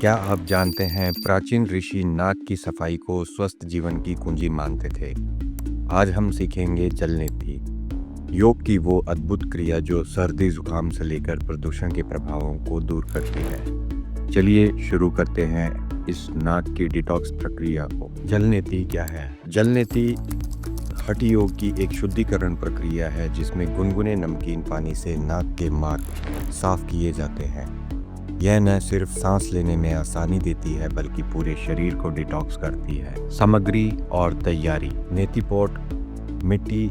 क्या आप जानते हैं प्राचीन ऋषि नाक की सफाई को स्वस्थ जीवन की कुंजी मानते थे। आज हम सीखेंगे जल नीति, योग की वो अद्भुत क्रिया जो सर्दी जुकाम से लेकर प्रदूषण के प्रभावों को दूर करती है। चलिए शुरू करते हैं इस नाक की डिटॉक्स प्रक्रिया को। जल नीति क्या है? जल नीति हठ योग की एक शुद्धिकरण प्रक्रिया है जिसमें गुनगुने नमकीन पानी से नाक के मार्ग साफ किए जाते हैं। यह न सिर्फ सांस लेने में आसानी देती है बल्कि पूरे शरीर को डिटॉक्स करती है। सामग्री और तैयारी। नेति पॉट मिट्टी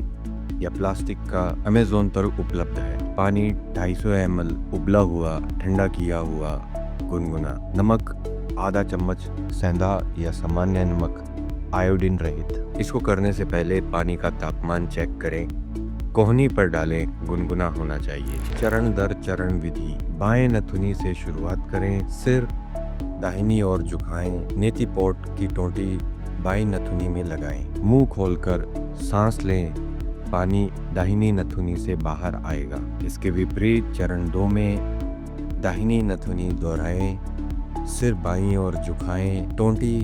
या प्लास्टिक का अमेज़न पर उपलब्ध है। पानी 250 ml उबला हुआ ठंडा किया हुआ गुनगुना। नमक आधा चम्मच, सेंधा या सामान्य नमक, आयोडीन रहित। इसको करने से पहले पानी का तापमान चेक करें। कोहनी पर डालें, गुनगुना होना चाहिए। चरण दर चरण विधि। बाएं नथुनी से शुरुआत करें, सिर दाहिनी ओर झुकाएं। नेति पॉट की टोंटी बाईं नथुनी में लगाएं। मुंह खोलकर सांस लें, पानी दाहिनी नथुनी से बाहर आएगा। इसके विपरीत चरण 2 में दाहिनी नथुनी दोहराएं, सिर बाईं ओर झुकाएं, टोंटी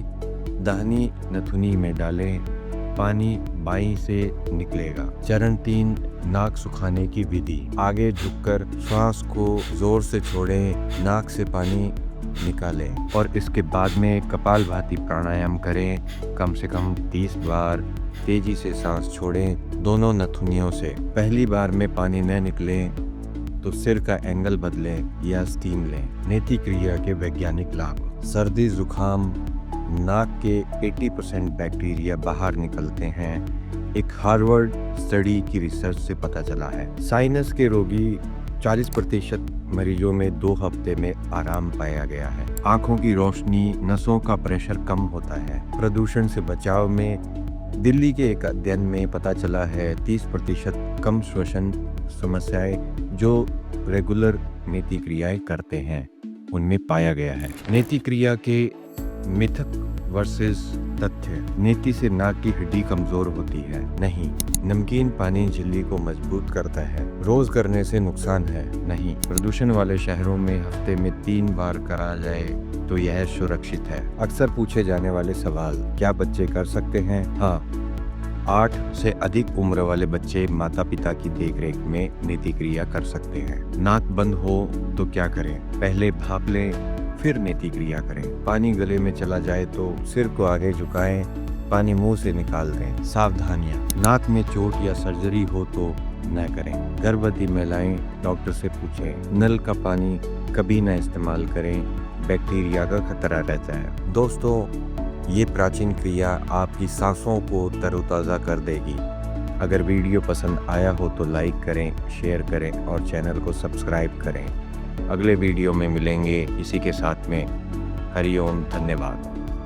दाहिनी नथुनी में डालें, पानी बाईं से निकलेगा। चरण 3 नाक सुखाने की विधि। आगे झुककर श्वास को जोर से छोड़ें, नाक से पानी निकालें और इसके बाद में कपालभाति प्राणायाम करें। कम से कम 30 बार तेजी से सांस छोड़ें दोनों नथुनियों से। पहली बार में पानी न निकले तो सिर का एंगल बदलें या स्टीम लें। नेति क्रिया के वैज्ञानिक लाभ। सर्दी जुकाम नाक के 80% बैक्टीरिया बाहर निकलते हैं, एक हार्वर्ड स्टडी की रिसर्च से पता चला है। साइनस के रोगी 40% मरीजों में 2 हफ्ते में आराम पाया गया है। आंखों की रोशनी, नसों का प्रेशर कम होता है। प्रदूषण से बचाव में दिल्ली के एक अध्ययन में पता चला है 30% कम श्वसन समस्याएं जो रेगुलर नेति क्रियाएं करते हैं उनमें पाया गया है। नेति क्रिया के मिथक वर्सेस तथ्य। नेति से नाक की हड्डी कमजोर होती है? नहीं। नमकीन पानी झिल्ली को मजबूत करता है। रोज करने से नुकसान है? नहीं। प्रदूषण वाले शहरों में हफ्ते में 3 बार करा जाए तो यह सुरक्षित है। अक्सर पूछे जाने वाले सवाल। क्या बच्चे कर सकते हैं? हाँ, 8 से अधिक उम्र वाले बच्चे माता पिता की देखरेख में नेति क्रिया कर सकते हैं। नाक बंद हो तो क्या करें? पहले भाप लें, फिर नेति क्रिया करें। पानी गले में चला जाए तो सिर को आगे झुकाएं, पानी मुंह से निकाल दें। सावधानियां। नाक में चोट या सर्जरी हो तो न करें। गर्भवती महिलाएं डॉक्टर से पूछें। नल का पानी कभी न इस्तेमाल करें, बैक्टीरिया का खतरा रहता है। दोस्तों, ये प्राचीन क्रिया आपकी सांसों को तरोताज़ा कर देगी। अगर वीडियो पसंद आया हो तो लाइक करें, शेयर करें और चैनल को सब्सक्राइब करें। अगले वीडियो में मिलेंगे इसी के साथ में। हरि ओम, धन्यवाद।